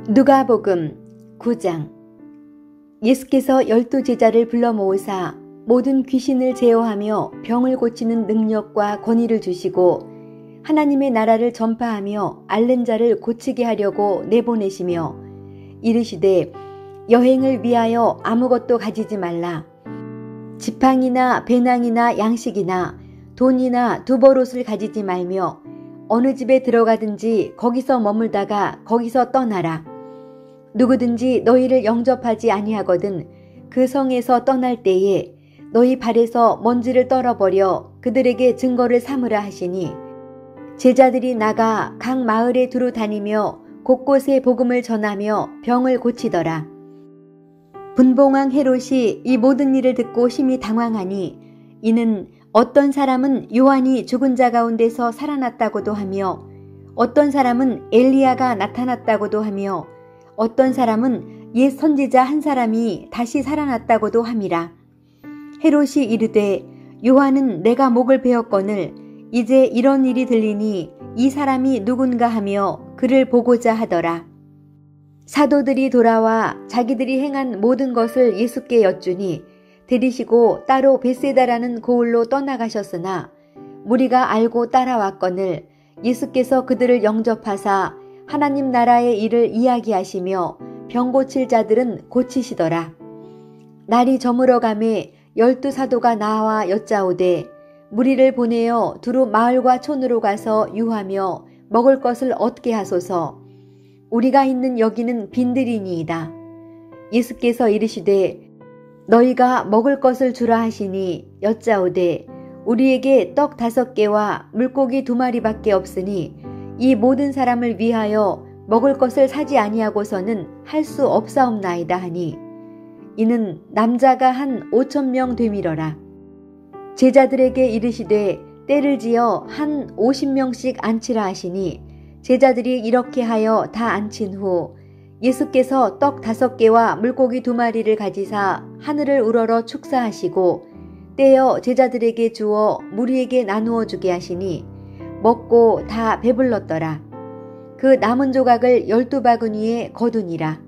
누가복음 9장. 예수께서 12제자를 불러 모으사 모든 귀신을 제어하며 병을 고치는 능력과 권위를 주시고 하나님의 나라를 전파하며 앓는 자를 고치게 하려고 내보내시며 이르시되 여행을 위하여 아무것도 가지지 말라. 지팡이나 배낭이나 양식이나 돈이나 두벌옷을 가지지 말며 어느 집에 들어가든지 거기서 머물다가 거기서 떠나라. 누구든지 너희를 영접하지 아니하거든 그 성에서 떠날 때에 너희 발에서 먼지를 떨어버려 그들에게 증거를 삼으라 하시니 제자들이 나가 각 마을에 두루 다니며 곳곳에 복음을 전하며 병을 고치더라. 분봉왕 헤롯이 이 모든 일을 듣고 심히 당황하니 이는 어떤 사람은 요한이 죽은 자 가운데서 살아났다고도 하며 어떤 사람은 엘리야가 나타났다고도 하며 어떤 사람은 옛 선지자 한 사람이 다시 살아났다고도 함이라. 헤롯이 이르되 요한은 내가 목을 베었거늘 이제 이런 일이 들리니 이 사람이 누군가 하며 그를 보고자 하더라. 사도들이 돌아와 자기들이 행한 모든 것을 예수께 여쭈니 들이시고 따로 벳세다라는 고을로 떠나가셨으나 무리가 알고 따라왔거늘 예수께서 그들을 영접하사 하나님 나라의 일을 이야기하시며 병 고칠 자들은 고치시더라. 날이 저물어가매 12사도가 나와 여짜오되 무리를 보내어 두루 마을과 촌으로 가서 유하며 먹을 것을 얻게 하소서. 우리가 있는 여기는 빈들이니이다. 예수께서 이르시되 너희가 먹을 것을 주라 하시니 여짜오되 우리에게 떡 5개와 물고기 2마리밖에 없으니 이 모든 사람을 위하여 먹을 것을 사지 아니하고서는 할 수 없사옵나이다 하니 이는 남자가 한 5,000명 되밀어라. 제자들에게 이르시되 때를 지어 한 50명씩 앉히라 하시니 제자들이 이렇게 하여 다 앉힌 후 예수께서 떡 5개와 물고기 2마리를 가지사 하늘을 우러러 축사하시고 떼어 제자들에게 주어 무리에게 나누어 주게 하시니 먹고 다 배불렀더라. 그 남은 조각을 12바구니에 거두니라.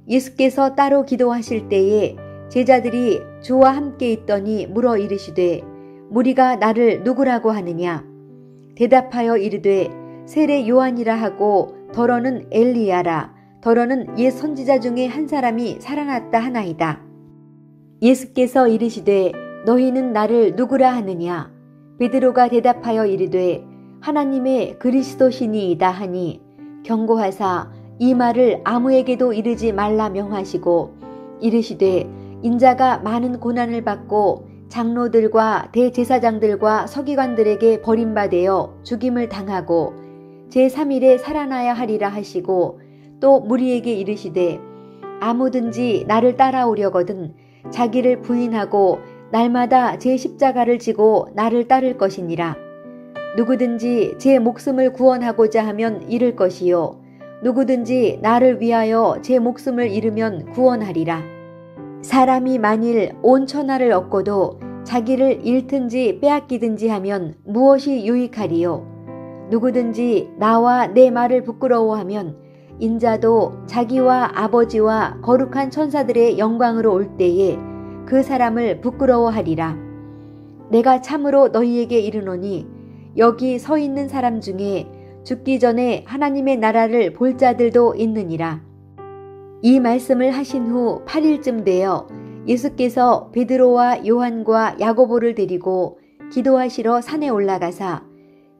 예수께서 따로 기도하실 때에 제자들이 주와 함께 있더니 물어 이르시되 무리가 나를 누구라고 하느냐? 대답하여 이르되 세례 요한이라 하고 더러는 엘리야라 더러는 옛 선지자 중에 한 사람이 살아났다 하나이다. 예수께서 이르시되 너희는 나를 누구라 하느냐? 베드로가 대답하여 이르되 하나님의 그리스도시니이다 하니 경고하사 이 말을 아무에게도 이르지 말라 명하시고 이르시되 인자가 많은 고난을 받고 장로들과 대제사장들과 서기관들에게 버림받아 죽임을 당하고 제3일에 살아나야 하리라 하시고 또 무리에게 이르시되 아무든지 나를 따라오려거든 자기를 부인하고 날마다 제 십자가를 지고 나를 따를 것이니라. 누구든지 제 목숨을 구원하고자 하면 잃을 것이요 누구든지 나를 위하여 제 목숨을 잃으면 구원하리라. 사람이 만일 온 천하를 얻고도 자기를 잃든지 빼앗기든지 하면 무엇이 유익하리요? 누구든지 나와 내 말을 부끄러워하면 인자도 자기와 아버지와 거룩한 천사들의 영광으로 올 때에 그 사람을 부끄러워하리라. 내가 참으로 너희에게 이르노니 여기 서 있는 사람 중에 죽기 전에 하나님의 나라를 볼 자들도 있느니라. 이 말씀을 하신 후 8일쯤 되어 예수께서 베드로와 요한과 야고보를 데리고 기도하시러 산에 올라가사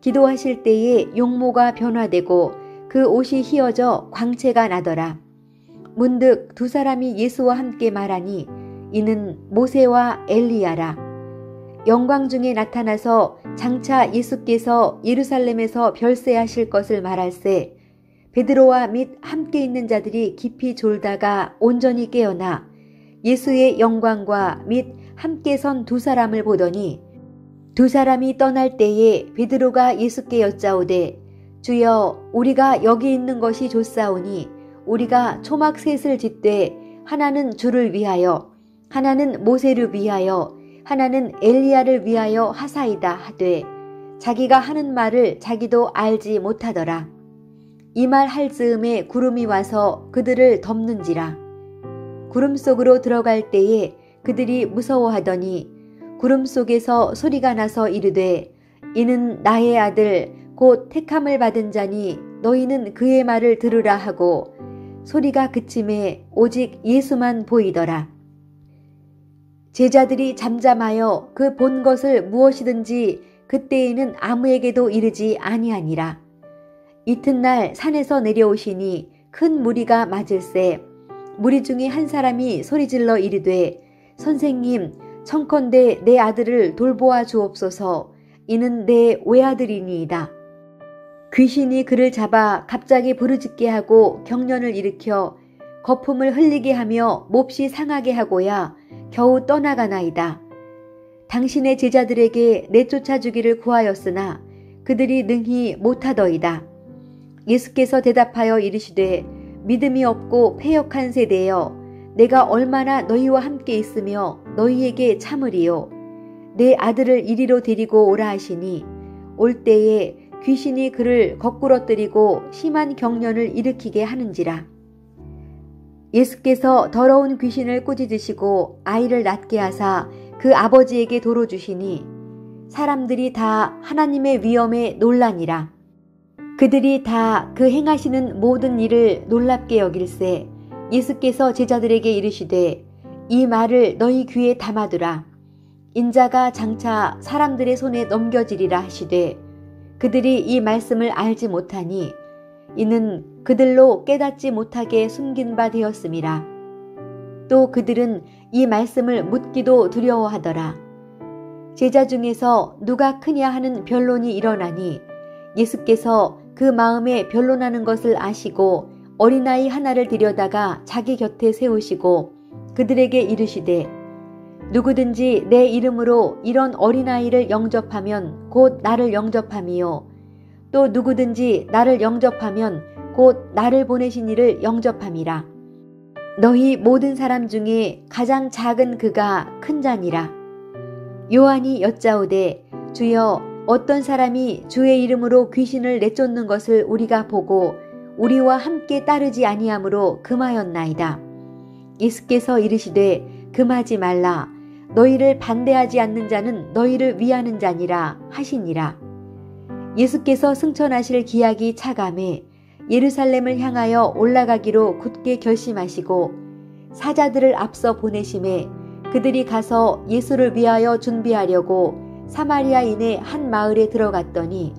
기도하실 때에 용모가 변화되고 그 옷이 휘어져 광채가 나더라. 문득 2사람이 예수와 함께 말하니 이는 모세와 엘리야라. 영광 중에 나타나서 장차 예수께서 예루살렘에서 별세하실 것을 말할세 베드로와 및 함께 있는 자들이 깊이 졸다가 온전히 깨어나 예수의 영광과 및 함께 선 2사람을 보더니 2사람이 떠날 때에 베드로가 예수께 여짜오되 주여 우리가 여기 있는 것이 좋사오니 우리가 초막 셋을 짓되 하나는 주를 위하여 하나는 모세를 위하여 하나는 엘리야를 위하여 하사이다 하되 자기가 하는 말을 자기도 알지 못하더라. 이 말 할 즈음에 구름이 와서 그들을 덮는지라. 구름 속으로 들어갈 때에 그들이 무서워하더니 구름 속에서 소리가 나서 이르되 이는 나의 아들 곧 택함을 받은 자니 너희는 그의 말을 들으라 하고 소리가 그침에 오직 예수만 보이더라. 제자들이 잠잠하여 그 본 것을 무엇이든지 그때에는 아무에게도 이르지 아니하니라. 이튿날 산에서 내려오시니 큰 무리가 맞을세 무리 중에 한 사람이 소리질러 이르되 선생님 청컨대 내 아들을 돌보아 주옵소서. 이는 내 외아들이니이다. 귀신이 그를 잡아 갑자기 부르짖게 하고 경련을 일으켜 거품을 흘리게 하며 몹시 상하게 하고야 겨우 떠나가나이다. 당신의 제자들에게 내쫓아 주기를 구하였으나 그들이 능히 못하더이다. 예수께서 대답하여 이르시되 믿음이 없고 패역한 세대여 내가 얼마나 너희와 함께 있으며 너희에게 참으리요. 내 아들을 이리로 데리고 오라 하시니 올 때에 귀신이 그를 거꾸러뜨리고 심한 경련을 일으키게 하는지라. 예수께서 더러운 귀신을 꾸짖으시고 아이를 낫게 하사 그 아버지에게 도로 주시니 사람들이 다 하나님의 위엄에 놀라니라. 그들이 다 그 행하시는 모든 일을 놀랍게 여길세 예수께서 제자들에게 이르시되 이 말을 너희 귀에 담아두라. 인자가 장차 사람들의 손에 넘겨지리라 하시되 그들이 이 말씀을 알지 못하니 이는 그들로 깨닫지 못하게 숨긴 바 되었음이라. 또 그들은 이 말씀을 묻기도 두려워하더라. 제자 중에서 누가 크냐 하는 변론이 일어나니 예수께서 그 마음에 변론하는 것을 아시고 어린아이 하나를 데려다가 자기 곁에 세우시고 그들에게 이르시되 누구든지 내 이름으로 이런 어린아이를 영접하면 곧 나를 영접함이요 또 누구든지 나를 영접하면 곧 나를 보내신 이를 영접함이라. 너희 모든 사람 중에 가장 작은 그가 큰 자니라. 요한이 여짜오되 주여 어떤 사람이 주의 이름으로 귀신을 내쫓는 것을 우리가 보고 우리와 함께 따르지 아니하므로 금하였나이다. 예수께서 이르시되 금하지 말라. 너희를 반대하지 않는 자는 너희를 위하는 자니라 하시니라. 예수께서 승천하실 기약이 차감해 예루살렘을 향하여 올라가기로 굳게 결심하시고 사자들을 앞서 보내심에 그들이 가서 예수를 위하여 준비하려고 사마리아인의 한 마을에 들어갔더니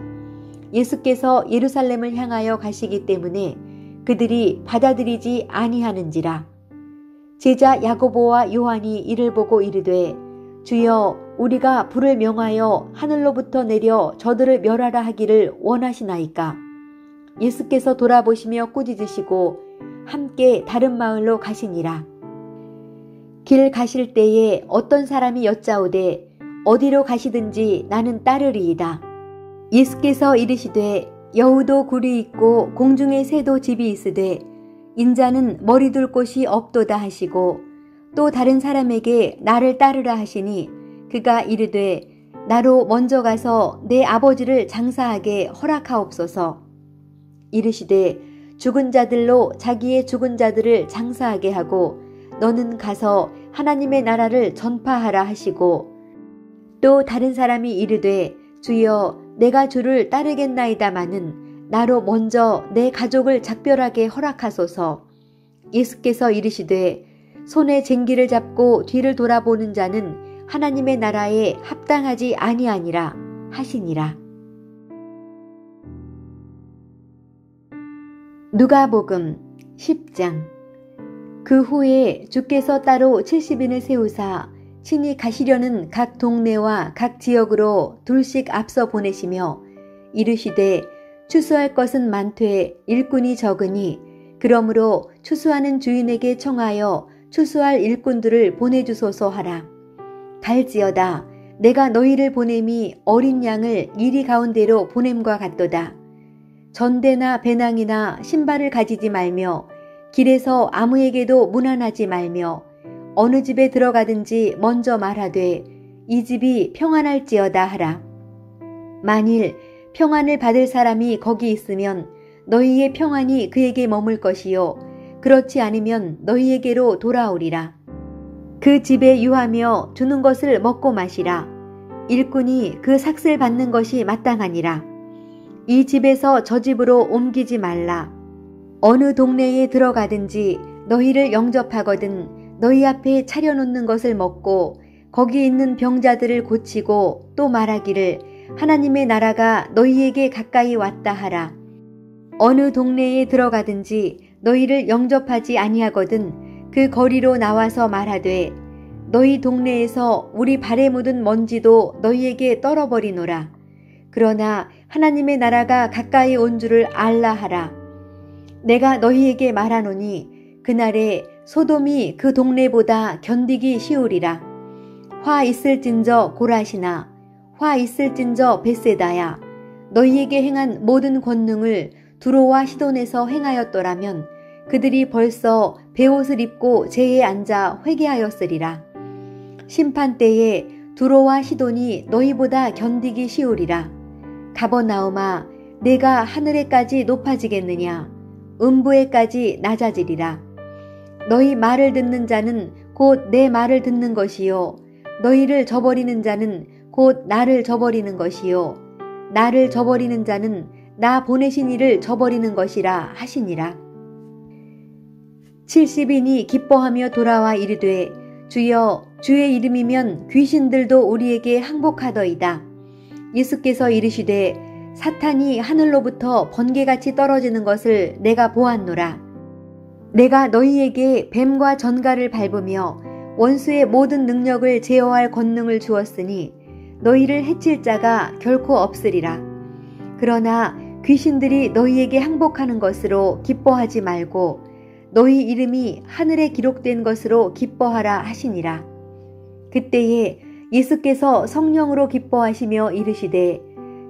예수께서 예루살렘을 향하여 가시기 때문에 그들이 받아들이지 아니하는지라. 제자 야고보와 요한이 이를 보고 이르되 주여 우리가 불을 명하여 하늘로부터 내려 저들을 멸하라 하기를 원하시나이까. 예수께서 돌아보시며 꾸짖으시고 함께 다른 마을로 가시니라. 길 가실 때에 어떤 사람이 여짜오되 어디로 가시든지 나는 따르리이다. 예수께서 이르시되 여우도 굴이 있고 공중에 새도 집이 있으되 인자는 머리 둘 곳이 없도다 하시고 또 다른 사람에게 나를 따르라 하시니 그가 이르되 나로 먼저 가서 내 아버지를 장사하게 허락하옵소서. 이르시되 죽은 자들로 자기의 죽은 자들을 장사하게 하고 너는 가서 하나님의 나라를 전파하라 하시고 또 다른 사람이 이르되 주여 내가 주를 따르겠나이다마는 나로 먼저 내 가족을 작별하게 허락하소서. 예수께서 이르시되 손에 쟁기를 잡고 뒤를 돌아보는 자는 하나님의 나라에 합당하지 아니하니라 하시니라. 누가복음 10장. 그 후에 주께서 따로 70인을 세우사 친히 가시려는 각 동네와 각 지역으로 둘씩 앞서 보내시며 이르시되 추수할 것은 많되 일꾼이 적으니 그러므로 추수하는 주인에게 청하여 추수할 일꾼들을 보내주소서 하라. 갈지어다 내가 너희를 보냄이 어린 양을 이리 가운데로 보냄과 같도다. 전대나 배낭이나 신발을 가지지 말며 길에서 아무에게도 문안하지 말며 어느 집에 들어가든지 먼저 말하되 이 집이 평안할지어다 하라. 만일 평안을 받을 사람이 거기 있으면 너희의 평안이 그에게 머물 것이요 그렇지 않으면 너희에게로 돌아오리라. 그 집에 유하며 주는 것을 먹고 마시라. 일꾼이 그 삭슬 받는 것이 마땅하니라. 이 집에서 저 집으로 옮기지 말라. 어느 동네에 들어가든지 너희를 영접하거든 너희 앞에 차려놓는 것을 먹고 거기 있는 병자들을 고치고 또 말하기를 하나님의 나라가 너희에게 가까이 왔다 하라. 어느 동네에 들어가든지 너희를 영접하지 아니하거든 그 거리로 나와서 말하되 너희 동네에서 우리 발에 묻은 먼지도 너희에게 떨어버리노라. 그러나 하나님의 나라가 가까이 온 줄을 알라 하라. 내가 너희에게 말하노니 그날에 소돔이 그 동네보다 견디기 쉬우리라. 화 있을진저 고라시나 화 있을진저 벳세다야 너희에게 행한 모든 권능을 두로와 시돈에서 행하였더라면 그들이 벌써 베옷을 입고 제에 앉아 회개하였으리라. 심판 때에 두로와 시돈이 너희보다 견디기 쉬우리라. 가버나움아 내가 하늘에까지 높아지겠느냐 음부에까지 낮아지리라. 너희 말을 듣는 자는 곧 내 말을 듣는 것이요 너희를 저버리는 자는 곧 나를 저버리는 것이요 나를 저버리는 자는 나 보내신 이를 저버리는 것이라 하시니라. 70인이 기뻐하며 돌아와 이르되 주여 주의 이름이면 귀신들도 우리에게 항복하더이다. 예수께서 이르시되 사탄이 하늘로부터 번개같이 떨어지는 것을 내가 보았노라. 내가 너희에게 뱀과 전갈을 밟으며 원수의 모든 능력을 제어할 권능을 주었으니 너희를 해칠 자가 결코 없으리라. 그러나 귀신들이 너희에게 항복하는 것으로 기뻐하지 말고 너희 이름이 하늘에 기록된 것으로 기뻐하라 하시니라. 그때에 예수께서 성령으로 기뻐하시며 이르시되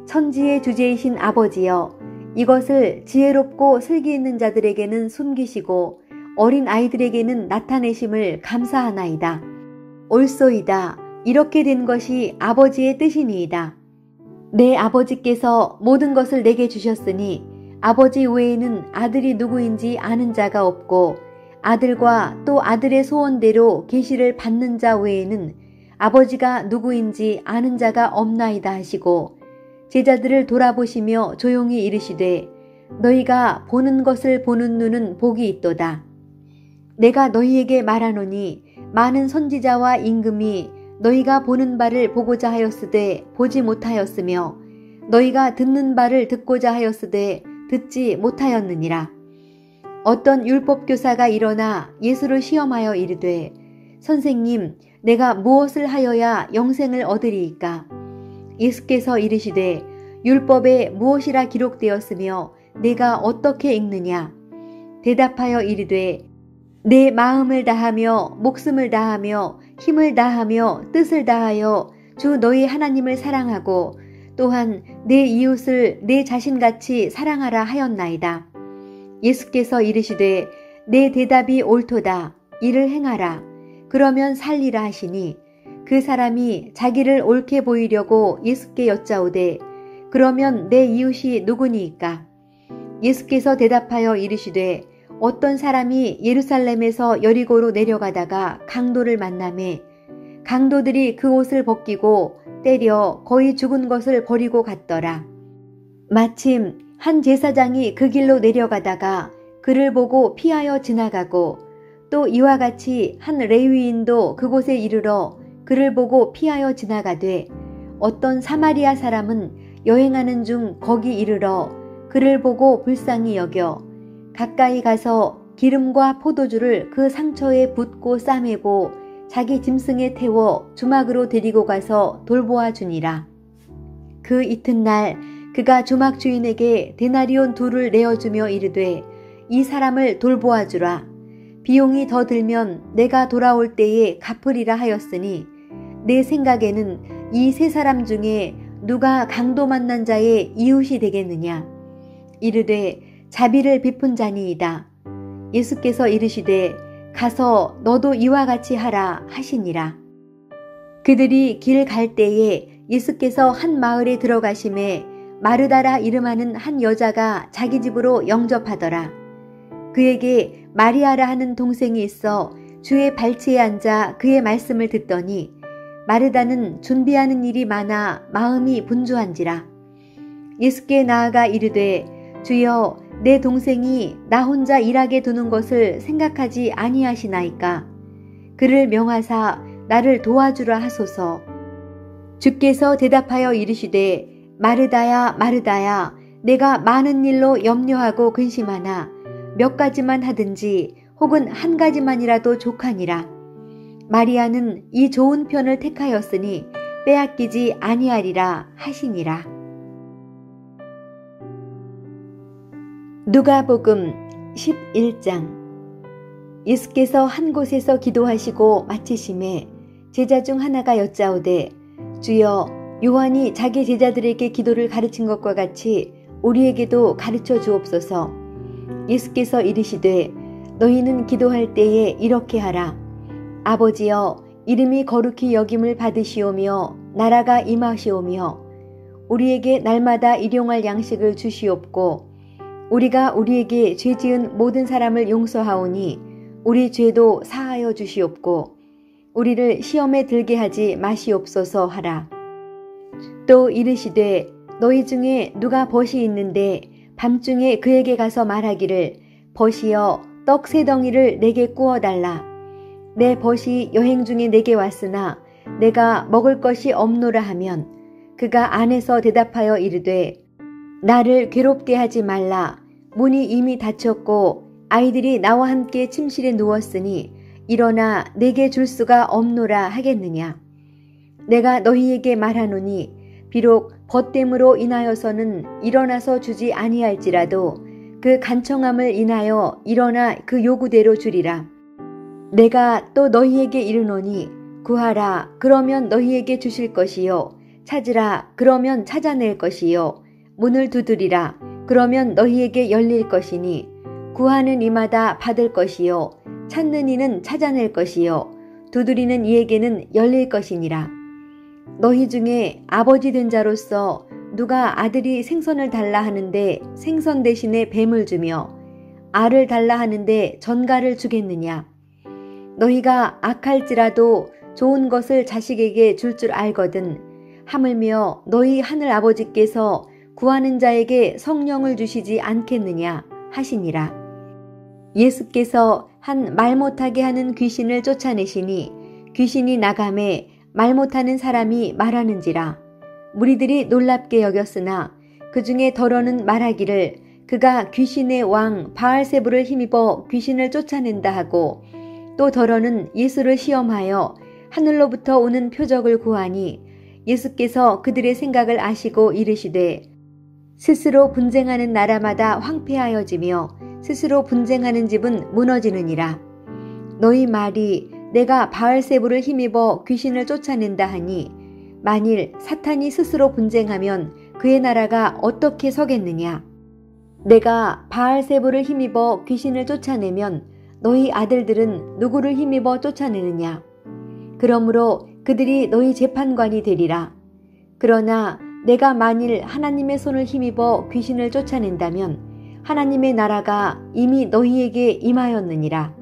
천지의 주제이신 아버지여 이것을 지혜롭고 슬기 있는 자들에게는 숨기시고 어린 아이들에게는 나타내심을 감사하나이다. 옳소이다. 이렇게 된 것이 아버지의 뜻이니이다. 내 아버지께서 모든 것을 내게 주셨으니 아버지 외에는 아들이 누구인지 아는 자가 없고 아들과 또 아들의 소원대로 계시를 받는 자 외에는 아버지가 누구인지 아는 자가 없나이다 하시고 제자들을 돌아보시며 조용히 이르시되 너희가 보는 것을 보는 눈은 복이 있도다. 내가 너희에게 말하노니 많은 선지자와 임금이 너희가 보는 바를 보고자 하였으되 보지 못하였으며 너희가 듣는 바를 듣고자 하였으되 듣지 못하였느니라. 어떤 율법교사가 일어나 예수를 시험하여 이르되 선생님 내가 무엇을 하여야 영생을 얻으리이까? 예수께서 이르시되 율법에 무엇이라 기록되었으며 내가 어떻게 읽느냐? 대답하여 이르되 내 마음을 다하며 목숨을 다하며 힘을 다하며 뜻을 다하여 주 너희 하나님을 사랑하고 또한 내 이웃을 내 자신같이 사랑하라 하였나이다. 예수께서 이르시되 내 대답이 옳도다. 이를 행하라. 그러면 살리라 하시니 그 사람이 자기를 옳게 보이려고 예수께 여짜오되 그러면 내 이웃이 누구니이까? 예수께서 대답하여 이르시되 어떤 사람이 예루살렘에서 여리고로 내려가다가 강도를 만나매 강도들이 그 옷을 벗기고 때려 거의 죽은 것을 버리고 갔더라. 마침 한 제사장이 그 길로 내려가다가 그를 보고 피하여 지나가고 또 이와 같이 한 레위인도 그곳에 이르러 그를 보고 피하여 지나가되 어떤 사마리아 사람은 여행하는 중 거기 이르러 그를 보고 불쌍히 여겨 가까이 가서 기름과 포도주를 그 상처에 붓고 싸매고 자기 짐승에 태워 주막으로 데리고 가서 돌보아 주니라. 그 이튿날 그가 주막 주인에게 데나리온 2를 내어주며 이르되 이 사람을 돌보아 주라. 비용이 더 들면 내가 돌아올 때에 갚으리라 하였으니 내 생각에는 이 3사람 중에 누가 강도 만난 자의 이웃이 되겠느냐? 이르되 자비를 베푼 자니이다. 예수께서 이르시되 가서 너도 이와 같이 하라 하시니라. 그들이 길 갈 때에 예수께서 한 마을에 들어가심에 마르다라 이름하는 한 여자가 자기 집으로 영접하더라. 그에게 마리아라 하는 동생이 있어 주의 발치에 앉아 그의 말씀을 듣더니 마르다는 준비하는 일이 많아 마음이 분주한지라. 예수께 나아가 이르되 주여 내 동생이 나 혼자 일하게 두는 것을 생각하지 아니하시나이까. 그를 명하사 나를 도와주라 하소서. 주께서 대답하여 이르시되 마르다야 마르다야 내가 많은 일로 염려하고 근심하나 몇 가지만 하든지 혹은 한 가지만이라도 족하니라. 마리아는 이 좋은 편을 택하였으니 빼앗기지 아니하리라 하시니라. 누가복음 11장. 예수께서 한 곳에서 기도하시고 마치심에 제자 중 하나가 여짜오되 주여 요한이 자기 제자들에게 기도를 가르친 것과 같이 우리에게도 가르쳐 주옵소서. 예수께서 이르시되 너희는 기도할 때에 이렇게 하라. 아버지여 이름이 거룩히 여김을 받으시오며 나라가 임하시오며 우리에게 날마다 일용할 양식을 주시옵고 우리가 우리에게 죄지은 모든 사람을 용서하오니 우리 죄도 사하여 주시옵고 우리를 시험에 들게 하지 마시옵소서 하라. 또 이르시되 너희 중에 누가 벗이 있는데 밤중에 그에게 가서 말하기를 벗이여 떡 3덩이를 내게 구워달라. 내 벗이 여행 중에 내게 왔으나 내가 먹을 것이 없노라 하면 그가 안에서 대답하여 이르되 나를 괴롭게 하지 말라. 문이 이미 닫혔고 아이들이 나와 함께 침실에 누웠으니 일어나 내게 줄 수가 없노라 하겠느냐. 내가 너희에게 말하노니 비록 벗됨으로 인하여서는 일어나서 주지 아니할지라도 그 간청함을 인하여 일어나 그 요구대로 주리라. 내가 또 너희에게 이르노니 구하라 그러면 너희에게 주실 것이요 찾으라 그러면 찾아낼 것이요 문을 두드리라 그러면 너희에게 열릴 것이니 구하는 이마다 받을 것이요 찾는 이는 찾아낼 것이요 두드리는 이에게는 열릴 것이니라. 너희 중에 아버지 된 자로서 누가 아들이 생선을 달라 하는데 생선 대신에 뱀을 주며 알을 달라 하는데 전갈을 주겠느냐. 너희가 악할지라도 좋은 것을 자식에게 줄 줄 알거든 하물며 너희 하늘 아버지께서 구하는 자에게 성령을 주시지 않겠느냐 하시니라. 예수께서 한 말 못하게 하는 귀신을 쫓아내시니 귀신이 나가매 말 못하는 사람이 말하는지라. 무리들이 놀랍게 여겼으나 그 중에 더러는 말하기를 그가 귀신의 왕 바알세불을 힘입어 귀신을 쫓아낸다 하고 또 더러는 예수를 시험하여 하늘로부터 오는 표적을 구하니 예수께서 그들의 생각을 아시고 이르시되 스스로 분쟁하는 나라마다 황폐하여지며 스스로 분쟁하는 집은 무너지느니라. 너희 말이 내가 바알세불을 힘입어 귀신을 쫓아낸다 하니 만일 사탄이 스스로 분쟁하면 그의 나라가 어떻게 서겠느냐. 내가 바알세불을 힘입어 귀신을 쫓아내면 너희 아들들은 누구를 힘입어 쫓아내느냐. 그러므로 그들이 너희 재판관이 되리라. 그러나 내가 만일 하나님의 손을 힘입어 귀신을 쫓아낸다면 하나님의 나라가 이미 너희에게 임하였느니라.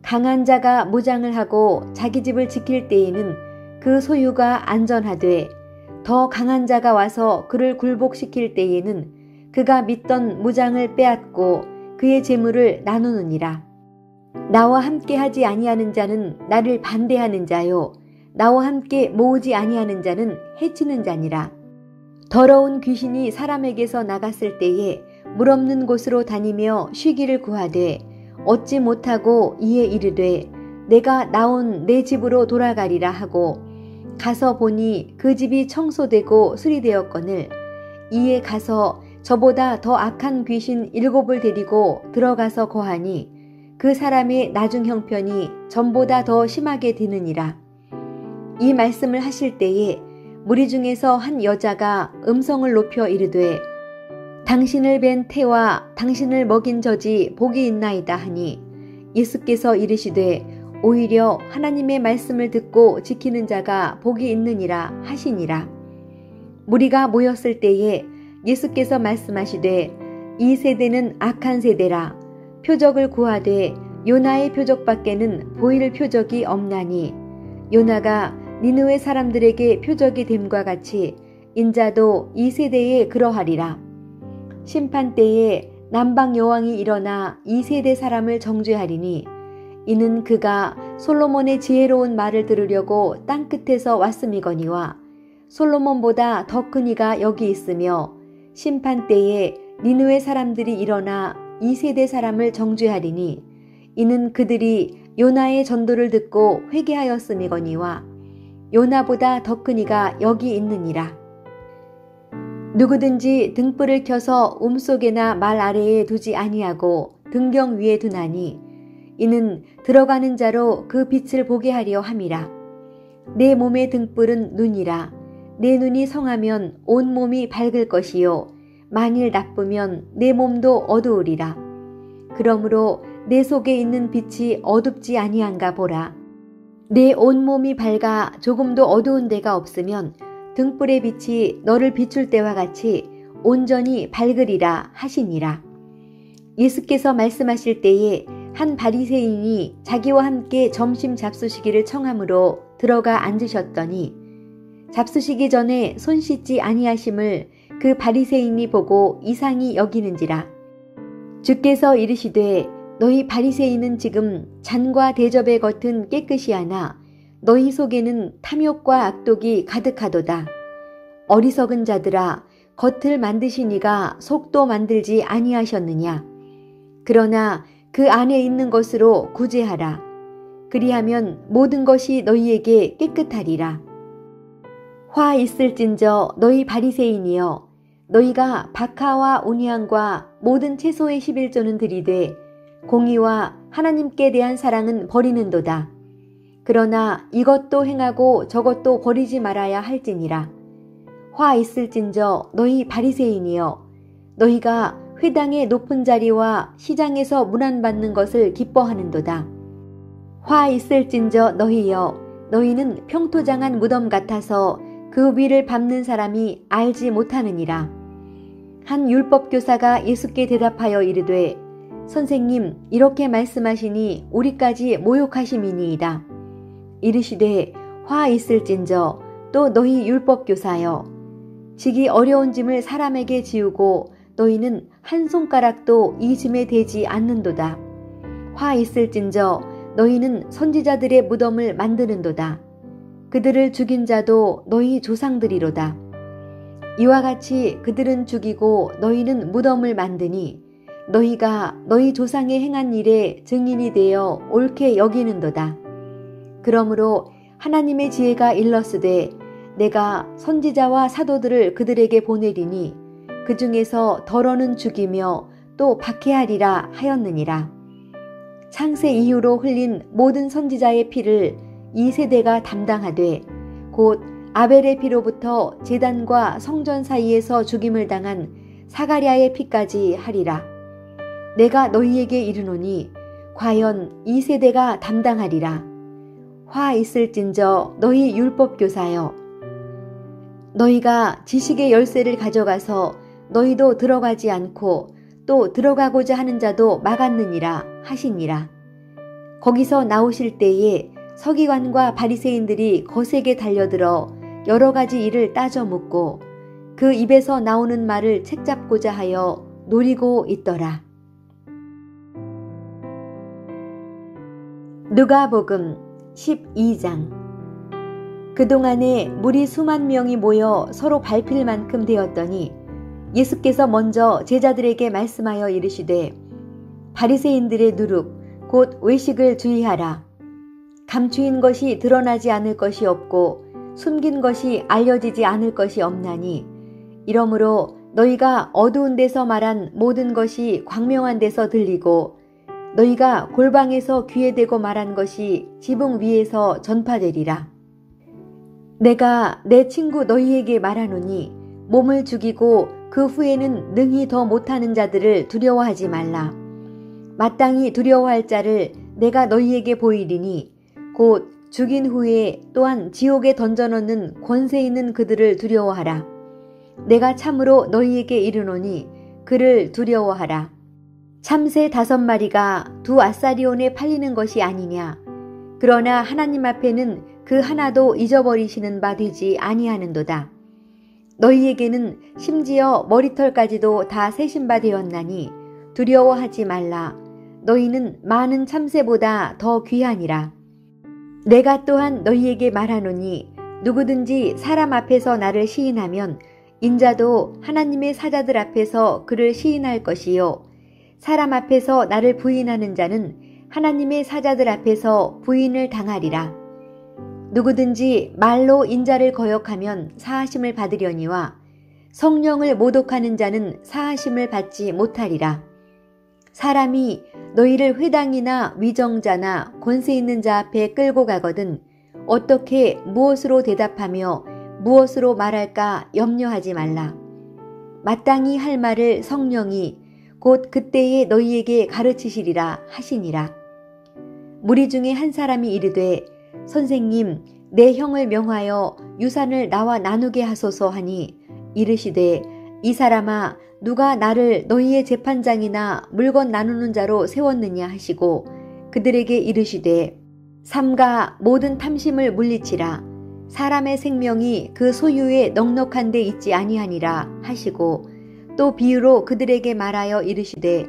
강한 자가 무장을 하고 자기 집을 지킬 때에는 그 소유가 안전하되 더 강한 자가 와서 그를 굴복시킬 때에는 그가 믿던 무장을 빼앗고 그의 재물을 나누느니라. 나와 함께 하지 아니하는 자는 나를 반대하는 자요 나와 함께 모으지 아니하는 자는 해치는 자니라. 더러운 귀신이 사람에게서 나갔을 때에 물 없는 곳으로 다니며 쉬기를 구하되 얻지 못하고 이에 이르되 내가 나온 내 집으로 돌아가리라 하고 가서 보니 그 집이 청소되고 수리되었거늘 이에 가서 저보다 더 악한 귀신 7을 데리고 들어가서 거하니 그 사람의 나중 형편이 전보다 더 심하게 되느니라. 이 말씀을 하실 때에 무리 중에서 한 여자가 음성을 높여 이르되 당신을 뵌 태와 당신을 먹인 젖이 복이 있나이다 하니 예수께서 이르시되 오히려 하나님의 말씀을 듣고 지키는 자가 복이 있느니라 하시니라. 무리가 모였을 때에 예수께서 말씀하시되 이 세대는 악한 세대라. 표적을 구하되 요나의 표적밖에는 보일 표적이 없나니 요나가 니느웨 사람들에게 표적이 됨과 같이 인자도 이 세대에 그러하리라. 심판 때에 남방 여왕이 일어나 이 세대 사람을 정죄하리니 이는 그가 솔로몬의 지혜로운 말을 들으려고 땅끝에서 왔음이거니와 솔로몬보다 더 큰 이가 여기 있으며 심판 때에 니느웨 사람들이 일어나 이 세대 사람을 정죄하리니 이는 그들이 요나의 전도를 듣고 회개하였음이거니와 요나보다 더 큰 이가 여기 있느니라. 누구든지 등불을 켜서 움속에나 말 아래에 두지 아니하고 등경 위에 두나니 이는 들어가는 자로 그 빛을 보게 하려 함이라. 내 몸의 등불은 눈이라. 내 눈이 성하면 온 몸이 밝을 것이요 만일 나쁘면 내 몸도 어두우리라. 그러므로 내 속에 있는 빛이 어둡지 아니한가 보라. 내 온 몸이 밝아 조금도 어두운 데가 없으면 등불의 빛이 너를 비출 때와 같이 온전히 밝으리라 하시니라. 예수께서 말씀하실 때에 한 바리새인이 자기와 함께 점심 잡수시기를 청함으로 들어가 앉으셨더니 잡수시기 전에 손 씻지 아니하심을 그 바리새인이 보고 이상히 여기는지라. 주께서 이르시되 너희 바리새인은 지금 잔과 대접의 겉은 깨끗이 하나 너희 속에는 탐욕과 악독이 가득하도다. 어리석은 자들아, 겉을 만드시니가 속도 만들지 아니하셨느냐. 그러나 그 안에 있는 것으로 구제하라. 그리하면 모든 것이 너희에게 깨끗하리라. 화 있을진저 너희 바리새인이여, 너희가 박하와 온향과 모든 채소의 11조는 드리되 공의와 하나님께 대한 사랑은 버리는도다. 그러나 이것도 행하고 저것도 버리지 말아야 할지니라. 화 있을진저 너희 바리새인이여, 너희가 회당의 높은 자리와 시장에서 문안받는 것을 기뻐하는도다. 화 있을진저 너희여, 너희는 평토장한 무덤 같아서 그 위를 밟는 사람이 알지 못하느니라. 한 율법교사가 예수께 대답하여 이르되 선생님, 이렇게 말씀하시니 우리까지 모욕하심이니이다. 이르시되 화 있을진저 또 너희 율법교사여, 지기 어려운 짐을 사람에게 지우고 너희는 한 손가락도 이 짐에 대지 않는도다. 화 있을진저 너희는 선지자들의 무덤을 만드는도다. 그들을 죽인 자도 너희 조상들이로다. 이와 같이 그들은 죽이고 너희는 무덤을 만드니 너희가 너희 조상의 행한 일에 증인이 되어 옳게 여기는도다. 그러므로 하나님의 지혜가 일렀으되 내가 선지자와 사도들을 그들에게 보내리니 그 중에서 덜어는 죽이며 또 박해하리라 하였느니라. 창세 이후로 흘린 모든 선지자의 피를 이 세대가 담당하되 곧 아벨의 피로부터 제단과 성전 사이에서 죽임을 당한 사가랴의 피까지 하리라. 내가 너희에게 이르노니 과연 이 세대가 담당하리라. 화 있을진저 너희 율법교사여, 너희가 지식의 열쇠를 가져가서 너희도 들어가지 않고 또 들어가고자 하는 자도 막았느니라 하시니라. 거기서 나오실 때에 서기관과 바리새인들이 거세게 달려들어 여러 가지 일을 따져 묻고 그 입에서 나오는 말을 책잡고자 하여 노리고 있더라. 누가복음 12장. 그동안에 무리 수만 명이 모여 서로 밟힐 만큼 되었더니 예수께서 먼저 제자들에게 말씀하여 이르시되 바리새인들의 누룩 곧 외식을 주의하라. 감추인 것이 드러나지 않을 것이 없고 숨긴 것이 알려지지 않을 것이 없나니 이러므로 너희가 어두운 데서 말한 모든 것이 광명한 데서 들리고 너희가 골방에서 귀에 대고 말한 것이 지붕 위에서 전파되리라. 내가 내 친구 너희에게 말하노니 몸을 죽이고 그 후에는 능히 더 못하는 자들을 두려워하지 말라. 마땅히 두려워할 자를 내가 너희에게 보이리니 곧 죽인 후에 또한 지옥에 던져넣는 권세 있는 그들을 두려워하라. 내가 참으로 너희에게 이르노니 그를 두려워하라. 참새 5마리가 두 아사리온에 팔리는 것이 아니냐. 그러나 하나님 앞에는 그 하나도 잊어버리시는 바 되지 아니하는도다. 너희에게는 심지어 머리털까지도 다 세신 바 되었나니 두려워하지 말라. 너희는 많은 참새보다 더 귀하니라. 내가 또한 너희에게 말하노니 누구든지 사람 앞에서 나를 시인하면 인자도 하나님의 사자들 앞에서 그를 시인할 것이요. 사람 앞에서 나를 부인하는 자는 하나님의 사자들 앞에서 부인을 당하리라. 누구든지 말로 인자를 거역하면 사하심을 받으려니와 성령을 모독하는 자는 사하심을 받지 못하리라. 사람이 너희를 회당이나 위정자나 권세 있는 자 앞에 끌고 가거든 어떻게 무엇으로 대답하며 무엇으로 말할까 염려하지 말라. 마땅히 할 말을 성령이 곧 그때에 너희에게 가르치시리라 하시니라. 무리 중에 한 사람이 이르되 선생님 내 형을 명하여 유산을 나와 나누게 하소서 하니 이르시되 이 사람아 누가 나를 너희의 재판장이나 물건 나누는 자로 세웠느냐 하시고 그들에게 이르시되 삼가 모든 탐심을 물리치라. 사람의 생명이 그 소유에 넉넉한 데 있지 아니하니라 하시고 또 비유로 그들에게 말하여 이르시되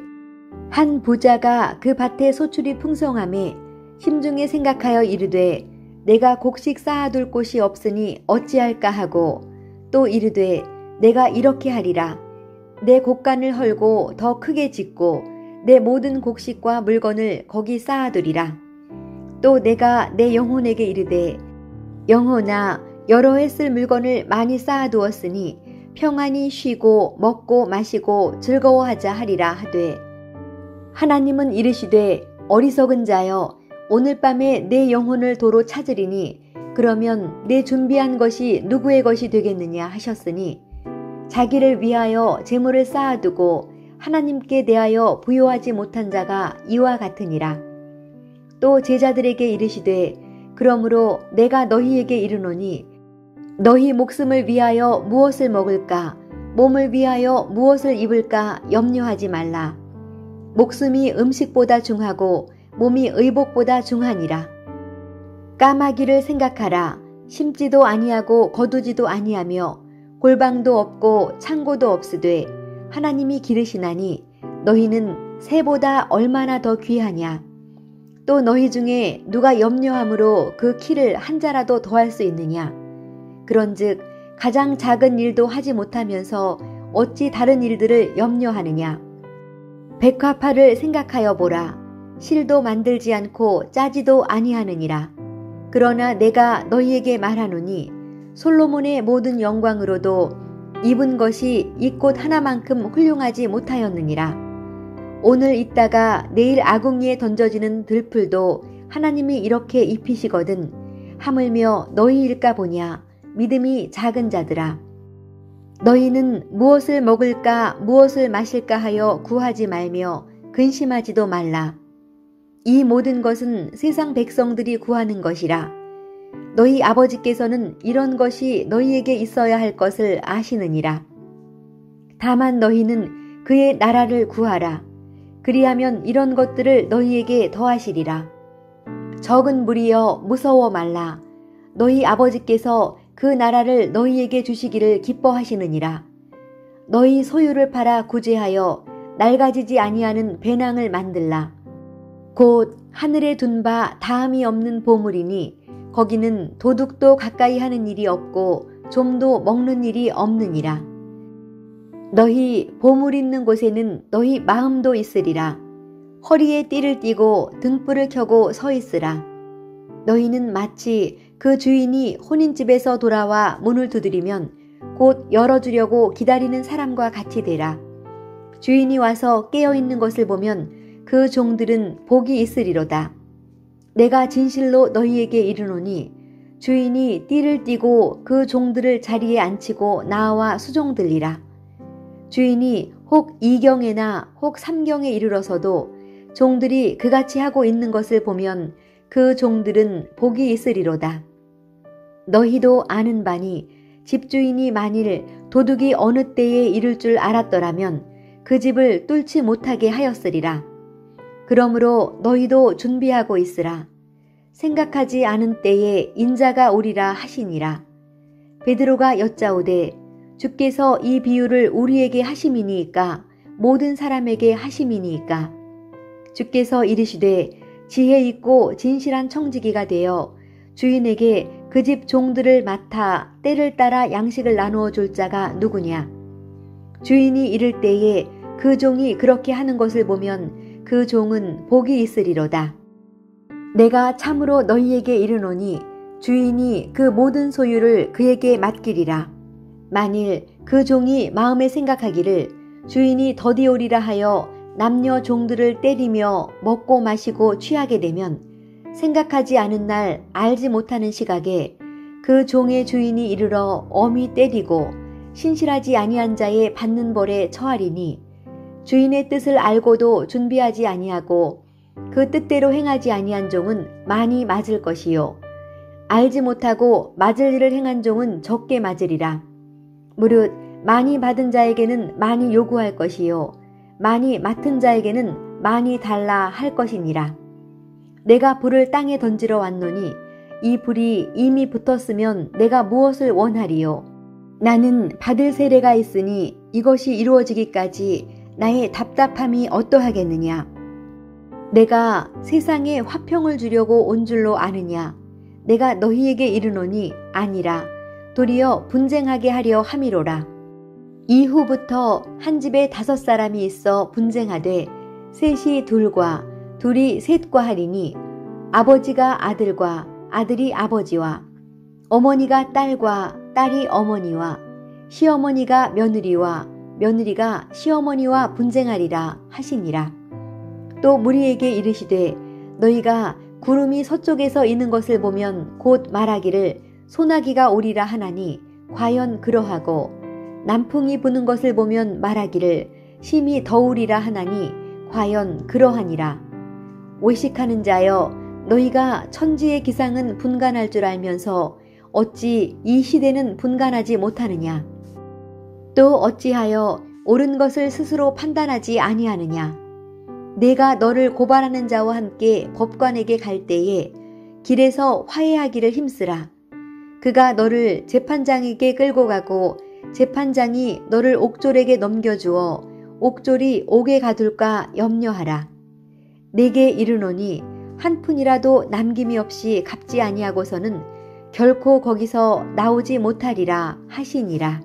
한 부자가 그 밭에 소출이 풍성함에 심중에 생각하여 이르되 내가 곡식 쌓아둘 곳이 없으니 어찌할까 하고 또 이르되 내가 이렇게 하리라. 내 곡간을 헐고 더 크게 짓고 내 모든 곡식과 물건을 거기 쌓아두리라. 또 내가 내 영혼에게 이르되 영혼아 여러 해 쓸 물건을 많이 쌓아두었으니 평안히 쉬고 먹고 마시고 즐거워하자 하리라 하되 하나님은 이르시되 어리석은 자여 오늘 밤에 내 영혼을 도로 찾으리니 그러면 내 준비한 것이 누구의 것이 되겠느냐 하셨으니 자기를 위하여 재물을 쌓아두고 하나님께 대하여 부요하지 못한 자가 이와 같으니라. 또 제자들에게 이르시되 그러므로 내가 너희에게 이르노니 너희 목숨을 위하여 무엇을 먹을까 몸을 위하여 무엇을 입을까 염려하지 말라. 목숨이 음식보다 중하고 몸이 의복보다 중하니라. 까마귀를 생각하라. 심지도 아니하고 거두지도 아니하며 골방도 없고 창고도 없으되 하나님이 기르시나니 너희는 새보다 얼마나 더 귀하냐. 또 너희 중에 누가 염려함으로 그 키를 한 자라도 더할 수 있느냐. 그런즉 가장 작은 일도 하지 못하면서 어찌 다른 일들을 염려하느냐. 백화파를 생각하여 보라. 실도 만들지 않고 짜지도 아니하느니라. 그러나 내가 너희에게 말하노니 솔로몬의 모든 영광으로도 입은 것이 이 꽃 하나만큼 훌륭하지 못하였느니라. 오늘 있다가 내일 아궁이에 던져지는 들풀도 하나님이 이렇게 입히시거든 하물며 너희일까 보냐. 믿음이 작은 자들아. 너희는 무엇을 먹을까 무엇을 마실까 하여 구하지 말며 근심하지도 말라. 이 모든 것은 세상 백성들이 구하는 것이라. 너희 아버지께서는 이런 것이 너희에게 있어야 할 것을 아시느니라. 다만 너희는 그의 나라를 구하라. 그리하면 이런 것들을 너희에게 더하시리라. 적은 무리여 무서워 말라. 너희 아버지께서 그 나라를 너희에게 주시기를 기뻐하시느니라. 너희 소유를 팔아 구제하여 낡아지지 아니하는 배낭을 만들라. 곧 하늘에 둔 바 다함이 없는 보물이니 거기는 도둑도 가까이 하는 일이 없고 좀도 먹는 일이 없느니라. 너희 보물 있는 곳에는 너희 마음도 있으리라. 허리에 띠를 띠고 등불을 켜고 서 있으라. 너희는 마치 그 주인이 혼인집에서 돌아와 문을 두드리면 곧 열어주려고 기다리는 사람과 같이 되라. 주인이 와서 깨어있는 것을 보면 그 종들은 복이 있으리로다. 내가 진실로 너희에게 이르노니 주인이 띠를 띠고 그 종들을 자리에 앉히고 나와 수종들리라. 주인이 혹 2경에나 혹 3경에 이르러서도 종들이 그같이 하고 있는 것을 보면 그 종들은 복이 있으리로다. 너희도 아는 바니 집주인이 만일 도둑이 어느 때에 이를 줄 알았더라면 그 집을 뚫지 못하게 하였으리라. 그러므로 너희도 준비하고 있으라. 생각하지 않은 때에 인자가 오리라 하시니라. 베드로가 여짜오되 주께서 이 비유를 우리에게 하심이니이까 모든 사람에게 하심이니이까. 주께서 이르시되 지혜 있고 진실한 청지기가 되어 주인에게 그 집 종들을 맡아 때를 따라 양식을 나누어 줄 자가 누구냐. 주인이 이를 때에 그 종이 그렇게 하는 것을 보면 그 종은 복이 있으리로다. 내가 참으로 너희에게 이르노니 주인이 그 모든 소유를 그에게 맡기리라. 만일 그 종이 마음에 생각하기를 주인이 더디오리라 하여 남녀 종들을 때리며 먹고 마시고 취하게 되면 생각하지 않은 날 알지 못하는 시각에 그 종의 주인이 이르러 엄히 때리고 신실하지 아니한 자의 받는 벌에 처하리니 주인의 뜻을 알고도 준비하지 아니하고 그 뜻대로 행하지 아니한 종은 많이 맞을 것이요 알지 못하고 맞을 일을 행한 종은 적게 맞으리라. 무릇 많이 받은 자에게는 많이 요구할 것이요 많이 맡은 자에게는 많이 달라 할 것이니라. 내가 불을 땅에 던지러 왔노니 이 불이 이미 붙었으면 내가 무엇을 원하리요. 나는 받을 세례가 있으니 이것이 이루어지기까지 나의 답답함이 어떠하겠느냐. 내가 세상에 화평을 주려고 온 줄로 아느냐. 내가 너희에게 이르노니 아니라 도리어 분쟁하게 하려 함이로라. 이후부터 한 집에 5사람이 있어 분쟁하되 셋이 둘과 둘이 셋과 하리니 아버지가 아들과 아들이 아버지와 어머니가 딸과 딸이 어머니와 시어머니가 며느리와 며느리가 시어머니와 분쟁하리라 하시니라. 또 무리에게 이르시되 너희가 구름이 서쪽에서 이는 것을 보면 곧 말하기를 소나기가 오리라 하나니 과연 그러하고 남풍이 부는 것을 보면 말하기를 심히 더우리라 하나니 과연 그러하니라. 외식하는 자여 너희가 천지의 기상은 분간할 줄 알면서 어찌 이 시대는 분간하지 못하느냐. 또 어찌하여 옳은 것을 스스로 판단하지 아니하느냐. 내가 너를 고발하는 자와 함께 법관에게 갈 때에 길에서 화해하기를 힘쓰라. 그가 너를 재판장에게 끌고 가고 재판장이 너를 옥졸에게 넘겨주어 옥졸이 옥에 가둘까 염려하라. 내게 이르노니 한 푼이라도 남김이 없이 갚지 아니하고서는 결코 거기서 나오지 못하리라 하시니라.